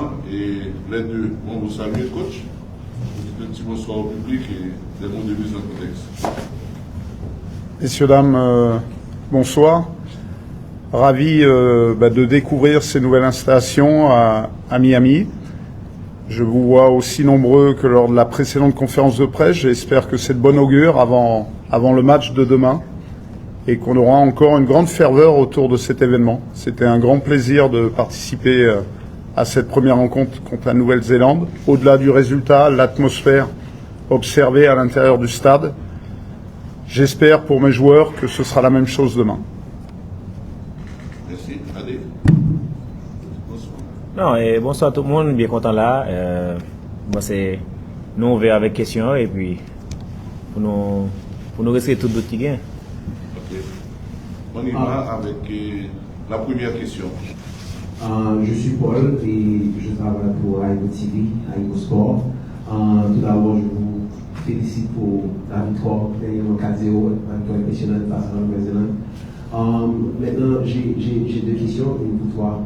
également. Et les deux, on vous salue, coach. Vous dites un petit bonsoir au public et des mots de mise en contexte. Messieurs, dames, bonsoir. Ravi de découvrir ces nouvelles installations à Miami. Je vous vois aussi nombreux que lors de la précédente conférence de presse. J'espère que c'est de bon augure avant le match de demain et qu'on aura encore une grande ferveur autour de cet événement. C'était un grand plaisir de participer à cette première rencontre contre la Nouvelle-Zélande. Au-delà du résultat, l'atmosphère observée à l'intérieur du stade, j'espère pour mes joueurs que ce sera la même chose demain. Merci. Allez. Non, et bonsoir tout le monde, bien content là. Nous on va avec questions et puis pour nous rester tout d'autres qui gagnent. Ok. On y va avec la première question. Je suis Paul et je travaille pour Aigo TV, Aigo Sport. Tout d'abord, je vous félicite pour la victoire dernièrement 4-0, une victoire impressionnante face à la Nouvelle-Zélande. Maintenant, j'ai deux questions, une pour toi,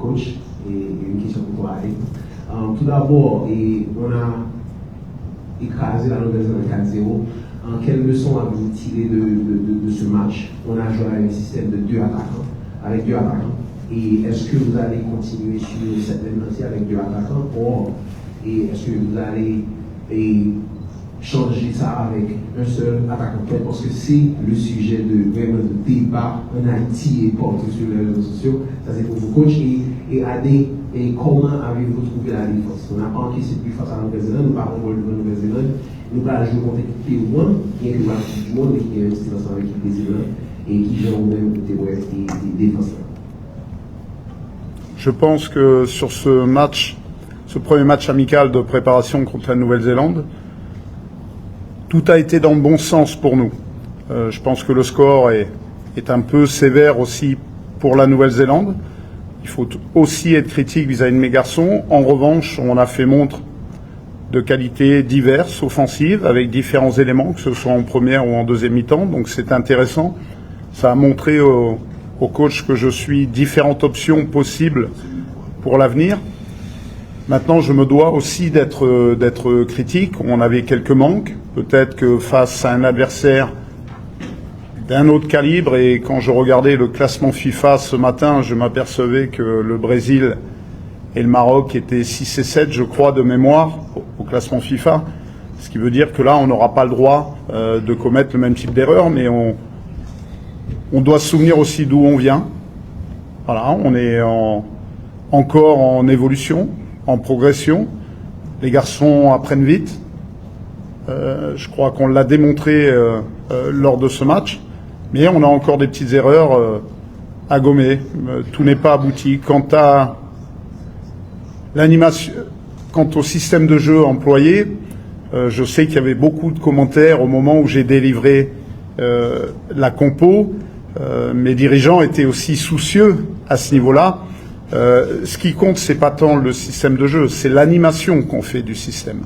coach, et une question pour toi, Alex. Tout d'abord, on a écrasé la Nouvelle-Zélande 4-0. Quelles leçons avez-vous tirées de ce match? On a joué avec un système de deux attaquants. Et est-ce que vous allez continuer sur cette même lancée avec deux attaquants? Et est-ce que vous allez changer ça avec un seul attaquant? Parce que c'est le sujet de vraiment de débat en Haïti et porté sur les réseaux sociaux. Ça c'est pour vous, coach. Et Adé, comment avez-vous trouvé la défense? On n'a pas encaissé plus face à la Nouvelle-Zélande, nous parlons de la Nouvelle-Zélande. Nous allons jouer contre l'équipe P1, qui est le match du monde et qui est investi ensemble avec l'équipe Zélande et qui joue au même côté des défenseurs. Je pense que sur ce premier match amical de préparation contre la Nouvelle-Zélande, tout a été dans le bon sens pour nous. Je pense que le score est un peu sévère aussi pour la Nouvelle-Zélande. Il faut aussi être critique vis-à-vis de mes garçons. En revanche, on a fait montre de qualités diverses, offensives, avec différents éléments, que ce soit en première ou en deuxième mi-temps. Donc c'est intéressant. Ça a montré au coach que je suis différentes options possibles pour l'avenir. Maintenant, je me dois aussi d'être critique. On avait quelques manques. Peut-être que face à un adversaire d'un autre calibre, et quand je regardais le classement FIFA ce matin, je m'apercevais que le Brésil et le Maroc étaient 6 et 7, je crois, de mémoire au classement FIFA. Ce qui veut dire que là, on n'aura pas le droit de commettre le même type d'erreur, mais on doit se souvenir aussi d'où on vient. Voilà, on est encore en évolution, en progression. Les garçons apprennent vite. Je crois qu'on l'a démontré lors de ce match. Mais on a encore des petites erreurs à gommer. Tout n'est pas abouti. Quant à l'animation, quant au système de jeu employé, je sais qu'il y avait beaucoup de commentaires au moment où j'ai délivré la compo. Mes dirigeants étaient aussi soucieux à ce niveau-là. Ce qui compte, c'est pas tant le système de jeu, c'est l'animation qu'on fait du système.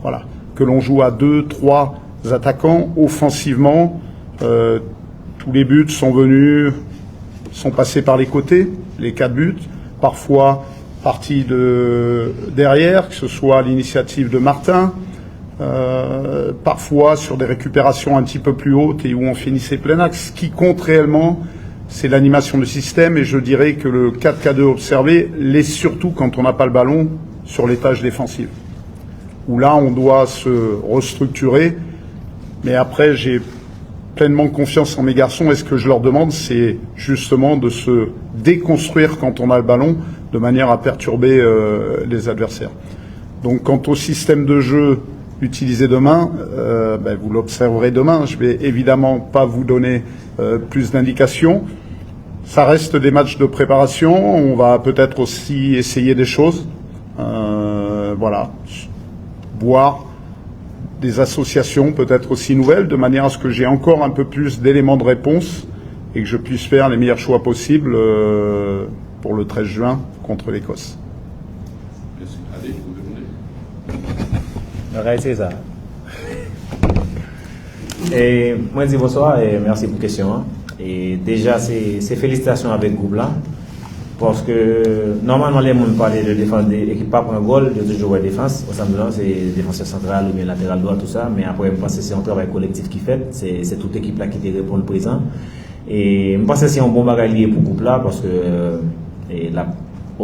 Voilà, que l'on joue à 2, 3 attaquants offensivement. Tous les buts sont passés par les côtés, les 4 buts, parfois partis de derrière, que ce soit à l'initiative de Martin, parfois sur des récupérations un petit peu plus hautes et où on finissait plein axe. Ce qui compte réellement, c'est l'animation du système, et je dirais que le 4K2 observé l'est surtout quand on n'a pas le ballon sur les tâches défensives, où là on doit se restructurer. Mais après, j'ai pleinement confiance en mes garçons, et ce que je leur demande, c'est justement de se déconstruire quand on a le ballon, de manière à perturber les adversaires. Donc quant au système de jeu utilisé demain, vous l'observerez demain. Je vais évidemment pas vous donner plus d'indications. Ça reste des matchs de préparation. On va peut-être aussi essayer des choses. Voilà. Voir des associations peut-être aussi nouvelles, de manière à ce que j'ai encore un peu plus d'éléments de réponse et que je puisse faire les meilleurs choix possibles pour le 13 juin contre l'Écosse. Merci. Allez, vous répondez. Ouais, c'est ça. Et moi, je dis bonsoir et merci pour la question. Et déjà, c'est félicitations avec le groupe là Parce que normalement, les gens parlent de défense des équipes pas pour un goal, il y a toujours une défense. Au centre de c'est défenseur central ou bien latéral droit, tout ça. Mais après, je pense que c'est un travail collectif qui fait. C'est toute l'équipe là qui te répond présent. Et je pense que c'est un bon bagage lié pour le groupe là parce que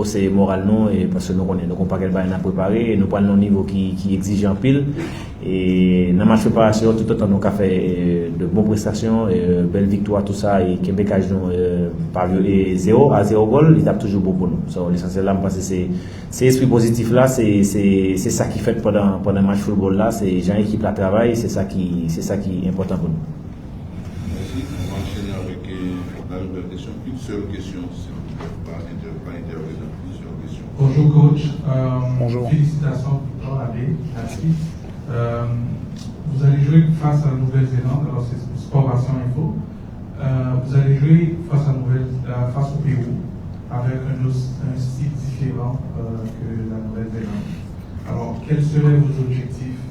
c'est moral non et parce que nous connaissons pas quel bail on a préparé et nous prenons un niveau qui exige en pile et dans ma préparation tout autant nous avons fait de bonnes prestations belles victoires tout ça et Québec a par 0 goal il tape toujours beau pour nous so, l'essentiel là parce que c'est esprit positif là c'est ça qui fait pendant le match football là c'est gens équipe la travail c'est ça qui est important pour nous. Merci. On va enchaîner avec la nouvelle question. Une seule question, si on ne peut pas intervenir dans plusieurs questions. Bonjour coach. Bonjour. Félicitations pour toi, Abbé. Merci. Vous allez jouer face à la Nouvelle-Zélande, alors c'est Sport Action Info. Vous allez jouer face au Pérou avec un style différent que la Nouvelle-Zélande. Alors, quels seraient vos objectifs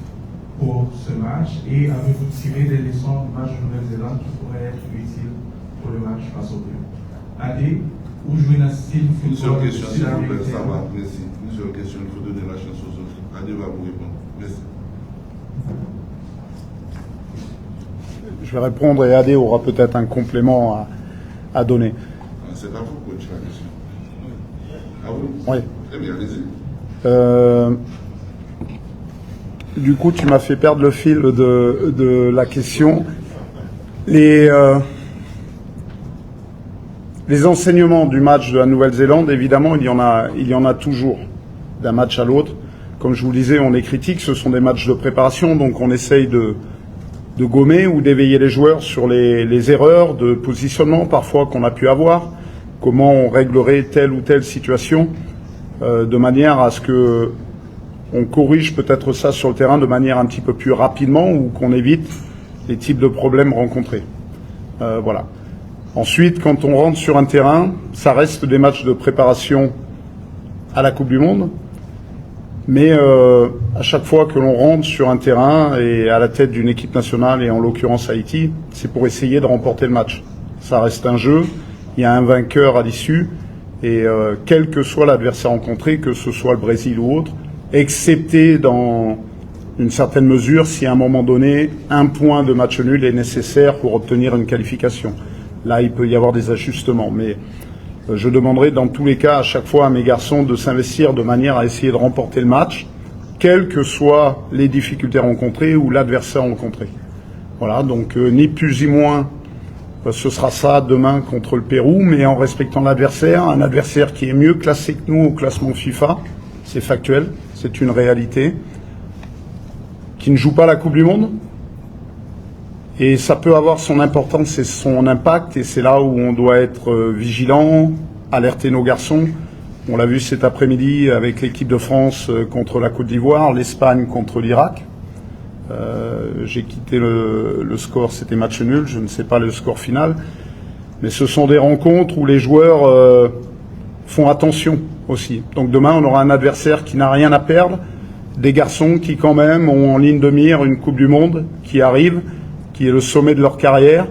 pour ce match et avez-vous tiré des leçons du match de Nouvelle-Zélande qui pourraient être utiles pour le match face au Pérou? Adé, ou jouer dans un style Une seule football question, s'il vous plaît, ça sud-américain? va, merci. Une seule question, il faut donner la chance aux autres. Adé va vous répondre. Merci. Je vais répondre et Adé aura peut-être un complément à donner. C'est à vous, coach, la question. À vous? Oui. Très bien, allez-y. Du coup, tu m'as fait perdre le fil de la question. Les enseignements du match de la Nouvelle-Zélande, évidemment, il y en a toujours d'un match à l'autre. Comme je vous le disais, on est critique, ce sont des matchs de préparation, donc on essaye de gommer ou d'éveiller les joueurs sur les erreurs de positionnement parfois qu'on a pu avoir, comment on réglerait telle ou telle situation, de manière à ce que on corrige peut-être ça sur le terrain de manière un petit peu plus rapidement ou qu'on évite les types de problèmes rencontrés. Voilà. Ensuite, quand on rentre sur un terrain, ça reste des matchs de préparation à la Coupe du Monde, mais à chaque fois que l'on rentre sur un terrain et à la tête d'une équipe nationale, et en l'occurrence Haïti, c'est pour essayer de remporter le match. Ça reste un jeu, il y a un vainqueur à l'issue, et quel que soit l'adversaire rencontré, que ce soit le Brésil ou autre, excepté dans une certaine mesure si à un moment donné, un point de match nul est nécessaire pour obtenir une qualification. Là, il peut y avoir des ajustements, mais je demanderai dans tous les cas à chaque fois à mes garçons de s'investir de manière à essayer de remporter le match, quelles que soient les difficultés rencontrées ou l'adversaire rencontré. Voilà, donc ni plus ni moins, ce sera ça demain contre le Pérou, mais en respectant l'adversaire, un adversaire qui est mieux classé que nous au classement FIFA, c'est factuel, c'est une réalité, qui ne joue pas la Coupe du Monde. Et ça peut avoir son importance et son impact, et c'est là où on doit être vigilant, alerter nos garçons. On l'a vu cet après-midi avec l'équipe de France contre la Côte d'Ivoire, l'Espagne contre l'Irak. J'ai quitté le score, c'était match nul, je ne sais pas le score final. Mais ce sont des rencontres où les joueurs font attention aussi. Donc demain, on aura un adversaire qui n'a rien à perdre, des garçons qui quand même ont en ligne de mire une Coupe du Monde qui arrive, qui est le sommet de leur carrière,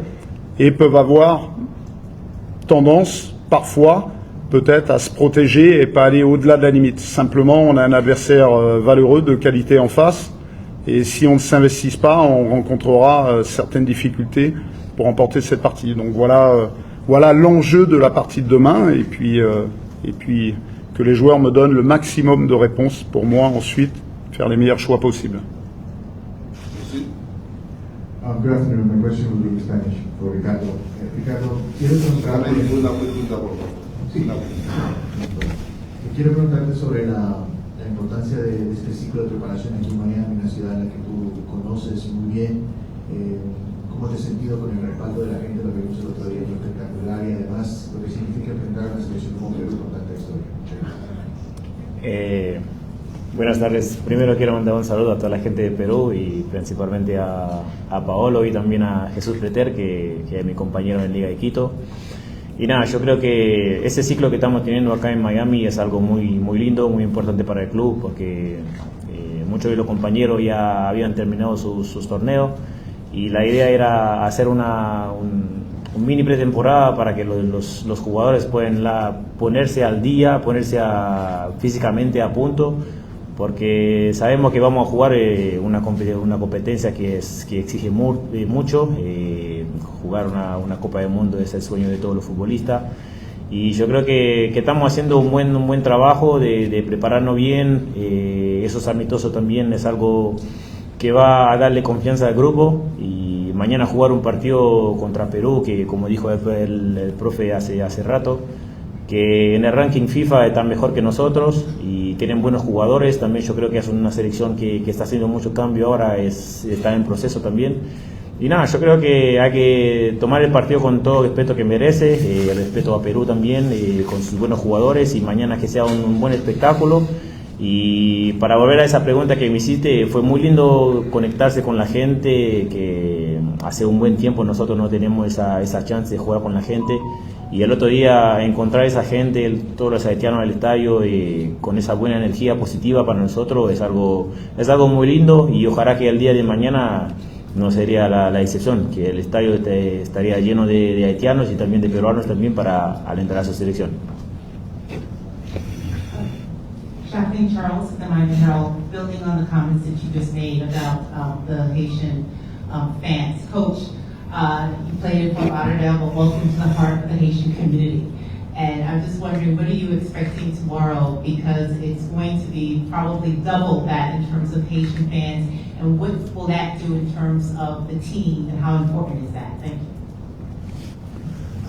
et peuvent avoir tendance, parfois, peut-être à se protéger et pas aller au-delà de la limite. Simplement, on a un adversaire valeureux, de qualité en face, et si on ne s'investit pas, on rencontrera certaines difficultés pour remporter cette partie. Donc voilà l'enjeu de la partie de demain, et puis que les joueurs me donnent le maximum de réponses pour moi ensuite faire les meilleurs choix possibles. Merci. Good afternoon. My question will be in Spanish for Ricardo. Ricardo, quiero preguntarte, sí. Quiero preguntarte sobre la importancia de este ciclo de preparación aquí en Miami, una ciudad en la que tú conoces muy bien. ¿Cómo te has sentido con el respaldo de la gente, lo que vimos el otro día, fue espectacular, y además lo que significa enfrentar a una selección como Perú con tanta historia? Buenas tardes. Primero quiero mandar un saludo a toda la gente de Perú y principalmente a Paolo y también a Jesús Preter, que es mi compañero en Liga de Quito. Y nada, yo creo que ese ciclo que estamos teniendo acá en Miami es algo muy, muy lindo, muy importante para el club, porque muchos de los compañeros ya habían terminado sus torneos y la idea era hacer mini pretemporada para que los jugadores puedan ponerse al día, físicamente a punto, porque sabemos que vamos a jugar una competencia que exige mucho. Jugar una Copa del Mundo es el sueño de todos los futbolistas, y yo creo que estamos haciendo un buen trabajo de prepararnos bien. Esos amistosos también es algo que va a darle confianza al grupo, y mañana jugar un partido contra Perú, que como dijo el profe hace rato, que en el ranking FIFA están mejor que nosotros y tienen buenos jugadores. También yo creo que es una selección que está haciendo mucho cambio ahora, está en proceso también. Y nada, yo creo que hay que tomar el partido con todo el respeto que merece, el respeto a Perú también, con sus buenos jugadores, y mañana que sea un buen espectáculo. Y para volver a esa pregunta que me hiciste, fue muy lindo conectarse con la gente, que hace un buen tiempo nosotros no tenemos esa chance de jugar con la gente, y el otro día encontrar esa gente, todos los haitianos al estadio, con esa buena energía positiva para nosotros, es algo muy lindo, y ojalá que el día de mañana no sería la excepción, que el estadio estaría lleno de haitianos y también de peruanos también para alentar a su selección. Kathleen Charles, the Miami Herald, building on the comments that you just made about the Haitian fans. Coach, you played in Fort Lauderdale, but welcome to the heart of the Haitian community. And I'm just wondering, what are you expecting tomorrow? Because it's going to be probably double that in terms of Haitian fans. And what will that do in terms of the team, and how important is that? Thank you.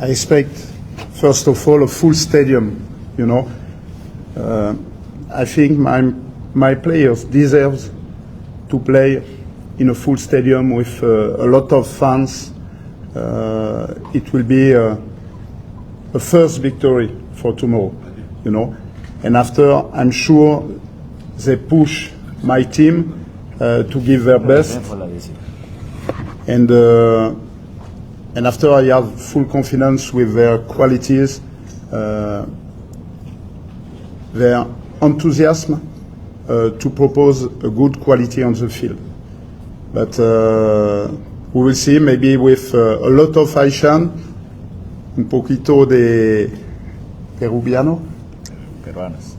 I expect, first of all, a full stadium, you know. I think my players deserve to play in a full stadium with a lot of fans. It will be a first victory for tomorrow, you know. And after, I'm sure they push my team to give their best. And after, I have full confidence with their qualities, their enthusiasm to propose a good quality on the field. But we will see, maybe with a lot of Haitian, un poquito de peruviano. Peruanos.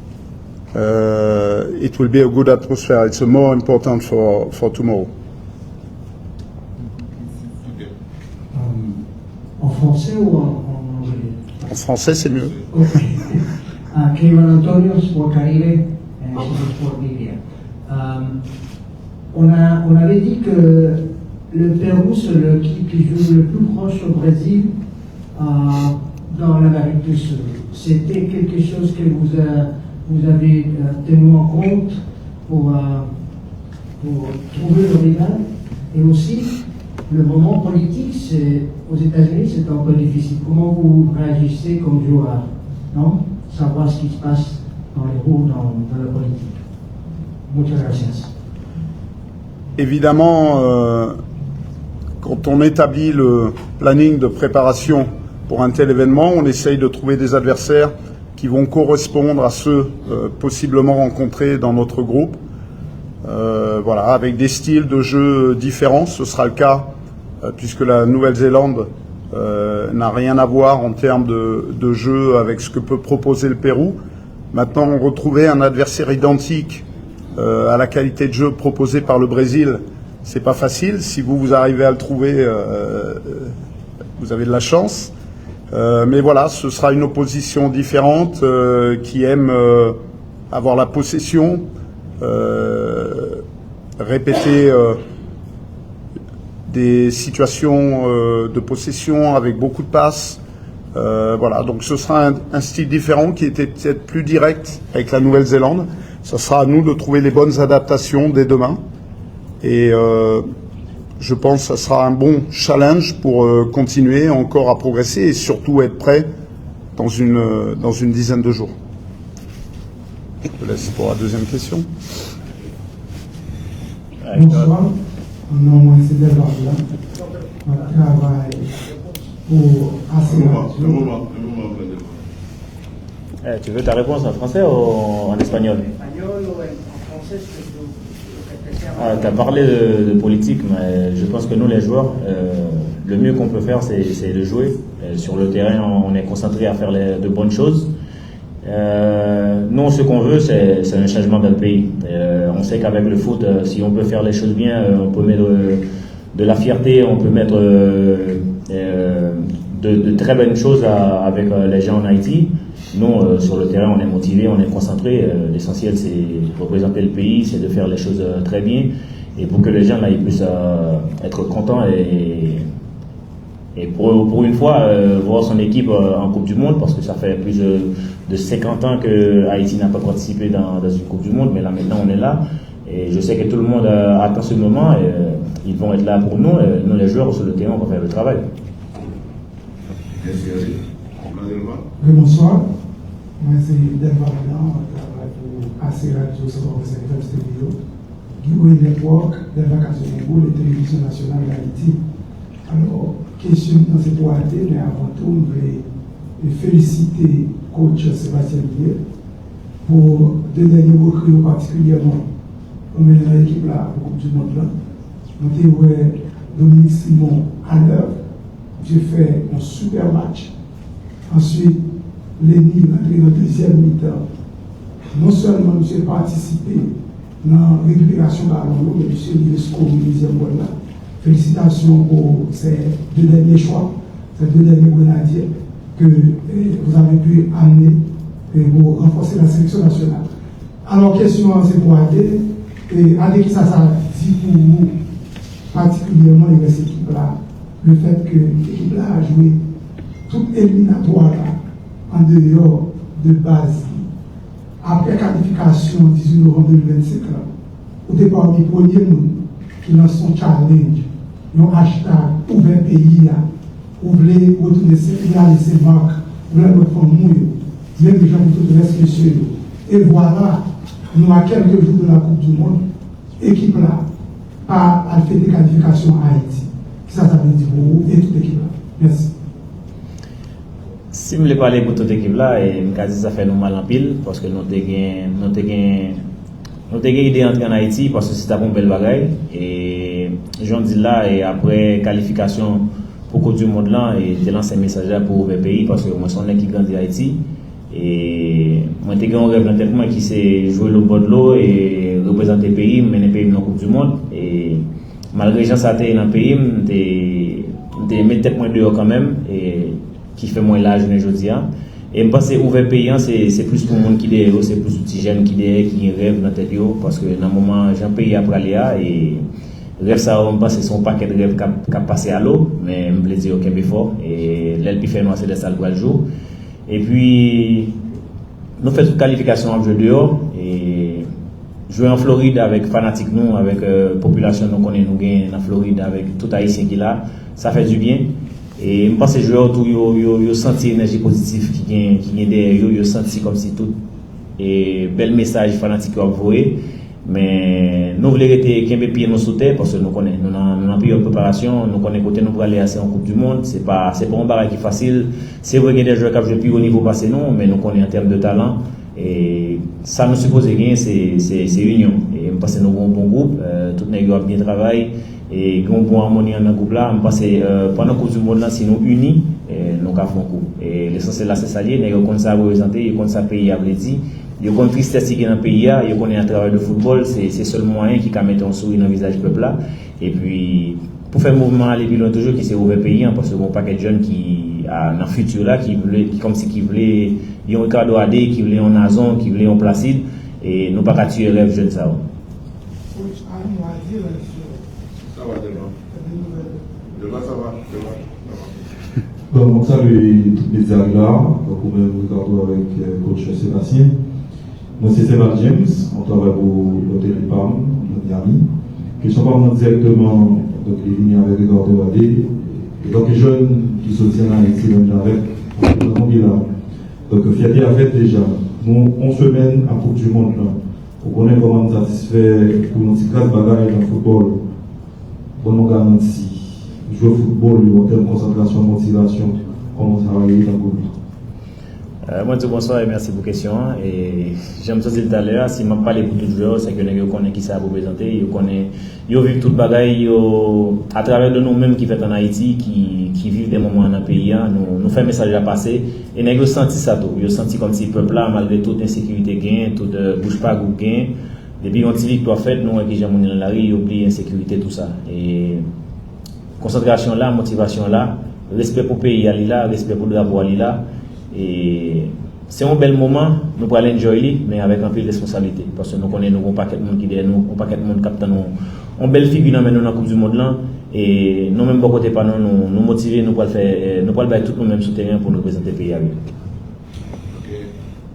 It will be a good atmosphere. It's more important for tomorrow. En français ou en anglais? En français, c'est mieux. Ok. Kevin Antonio, Sport Caribe, Sport Media. On avait dit que le Pérou, c'est l'équipe qui joue le plus proche au Brésil dans l'Amérique du Sud. C'était quelque chose que vous avez tenu en compte pour trouver le rival. Et aussi, le moment politique, aux États-Unis, c'est un peu difficile. Comment vous réagissez comme joueur, non? Savoir ce qui se passe dans les roues, dans la politique. Muchas gracias. Évidemment, quand on établit le planning de préparation pour un tel événement, on essaye de trouver des adversaires qui vont correspondre à ceux possiblement rencontrés dans notre groupe. Voilà, avec des styles de jeu différents. Ce sera le cas puisque la Nouvelle-Zélande n'a rien à voir en termes de jeu avec ce que peut proposer le Pérou. Maintenant, retrouver un adversaire identique à la qualité de jeu proposée par le Brésil, c'est pas facile. Si vous arrivez à le trouver, vous avez de la chance. Mais voilà, ce sera une opposition différente qui aime avoir la possession, répéter des situations de possession avec beaucoup de passes. Voilà, donc ce sera un style différent qui était peut-être plus direct avec la Nouvelle-Zélande. Ce sera à nous de trouver les bonnes adaptations dès demain. Et je pense que ça sera un bon challenge pour continuer encore à progresser et surtout être prêt dans une dizaine de jours. Je te laisse pour la deuxième question. Bonsoir, mon nom est Cédric Barbila. Je travaille pour ACA. Tu veux ta réponse en français ou en espagnol? Tu as parlé de politique, mais je pense que nous, les joueurs, le mieux qu'on peut faire, c'est de jouer. Sur le terrain, on est concentré à faire de bonnes choses. Nous, ce qu'on veut, c'est un changement dans le pays. On sait qu'avec le foot, si on peut faire les choses bien, on peut mettre de la fierté, on peut mettre de très bonnes choses avec les gens en Haïti. Nous, sur le terrain, on est motivés, on est concentrés. L'essentiel, c'est de représenter le pays, c'est de faire les choses très bien. Et pour que les gens là, ils puissent être contents et pour une fois voir son équipe en Coupe du Monde, parce que ça fait plus de 50 ans que Haïti n'a pas participé dans une Coupe du Monde, mais là maintenant on est là. Et je sais que tout le monde attend ce moment et ils vont être là pour nous. Nous les joueurs sur le terrain, on va faire le travail. Merci. Bonsoir. Moi, c'est Delva Blanc, je travaille pour AC Radio 107 Studio, Guiway Network, Delva Kazonego, la télévision nationale d'Haïti. Alors, question dans cette boîte, mais avant tout, je voulais féliciter coach Sébastien Lier pour deux derniers recrues particulièrement. On met dans l'équipe là, pour Coupe du Monde là. Nous avons Dominique Simon à l'heure. J'ai fait un super match. Ensuite, Lenny rentré dans le deuxième mi-temps. Non seulement monsieur participé dans la récupération de ballon, mais monsieur il score le deuxième goal là. Félicitations pour ces deux derniers choix, ces deux derniers grenadiers que vous avez pu amener pour renforcer la sélection nationale. Alors, question c'est pour aider, et avec qui ça dit pour vous, particulièrement les équipes là, le fait que l'équipe là a joué toute éliminatoire là, en dehors de base, après qualification 18 novembre 2025, au départ du premier monde qui lance son challenge, un hashtag ouvert pays, vous voulez retourner ces marques, vous voulez notre famille, même les gens pour tout le reste, monsieur. Et voilà, nous à quelques jours de la Coupe du Monde, équipe là, a fait des qualifications à Haïti. Ça veut dire pour vous et toute l'équipe là. Merci. Si je voulais parler pour toute l'équipe là, et ça fait nous mal en pile, parce que nous avons idée d'entrer en Haïti, parce que c'est un bon bel bagaille. Et j'en dis là, et après qualification pour Coupe du Monde là, et j'ai lancé un message pour le pays, parce que moi, je suis un qui grandit à Haïti. Et moi, j'ai un rêve dans le tête, moi, qui c'est jouer le bord de l'eau et représenter le pays, mener le pays dans la Coupe du Monde. Et malgré que ça été dans le pays, je mets tête moins dehors quand même. Et qui fait moins l'âge aujourd'hui. Et je pense que ouvert payant, c'est plus pour le monde qui est c'est plus pour les jeunes qui rêvent dans la tête, parce que dans le moment, j'ai un pays après aller et rêve ça, on pense que c'est son paquet de rêves qui a passé à l'eau, mais je me dire ok, mais fort, et l'aile qui fait noir, c'est de ça le jour. Et puis, nous faisons une qualification en jeu dehors, et jouer en Floride avec fanatique nous, avec population nous connaît nous gagne en Floride avec tout haïtien qui est là, ça fait du bien. Et je pense que les joueurs ont senti l'énergie positive qui est derrière eux, ils ont senti comme si tout et bel message fanatique qu'ils ont envoyé. Mais nous voulons rester qu'un pied nous sauter parce que nous connaissons, nous avons pris une préparation, nous connaissons côté nous pour aller assez en Coupe du Monde. C'est pas un barrage qui est facile. C'est vrai qu'il y a des joueurs qui ont joué plus haut niveau passé non, mais nous connaissons en termes de talent. Et ça nous suppose gagner, c'est union. Et je pense que nous avons un bon groupe, tout le monde a bien travaillé. Et nous avons une bonne harmonie dans le groupe là. Je pense que pendant la Coupe du Monde, si nous unis, nous avons fait un coup. Et l'essentiel là, c'est ça, nous avons ça représenter, nous avons ça pays à dire. Nous avons une tristesse qui est dans le pays, nous avons un travail de football, c'est seul moyen qui peut mettre un sourire dans le visage du peuple là. Et puis, pour faire un mouvement aller plus loin toujours, qui s'est ouvert pays, parce que bon paquet de jeunes qui, dans le futur là, qui voulaient, ils ont un cadeau AD, qui voulaient un Nazon, qui voulaient un Placide, et nous pas qu'à tuer rêve jeunes ça. Ça va, demain ça va. Donc, salut toutes les amis là, donc on même Ricardo avec coach Sébastien. Moi c'est Sébastien James, on travaille pour l'hôtel PAM, notre ami. Question pas directement, donc il est venu avec Ricardo AD. Et donc les jeunes qui soutiennent Haïti, même avec, nous avons là. Donc fierté à fait déjà. Nous, on se mène à Coupe du Monde là. Pour connaître comment nous satisfait pour nous dire grâce bagaille dans le football. Pour nous garantir. Jouer au football, en termes de concentration, motivation, comment travailler dans le groupe? Moi, tout bonsoir et merci pour la question. Et j'aime ça dire tout à l'heure, si je parle pour tout le joueur, c'est que nous connaissons qui ça pour présenter, ils vivent toute bagaille à travers de nous-mêmes qui fait en Haïti, qui vivent des moments dans le pays, nous faisons un message à passer et nous avons senti ça tout. Ils ont senti comme si le peuple là, malgré toute insécurité gain, toute bouge pas goût gain, depuis une petite victoire faite, nous qui jamais dans la rue, ils oublient l'insécurité, tout ça. Et concentration là, motivation là, respect pour le pays là, respect pour le drapeau là. Et c'est un bel moment, nous pourrons l'enjoyer, mais avec un peu de responsabilité. Parce que nous connaissons un paquet de monde qui est derrière nous, un paquet de monde qui capte nous. Une belle figure dans la Coupe du Monde là. Et nous même côté pas nous motiver, nous pourrons faire, nous pourrons tout nous-mêmes sur le terrain pour nous présenter le pays. Ok,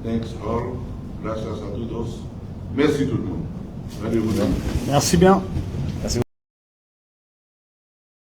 thanks all, gracias a todos. Merci tout le monde. Merci bien.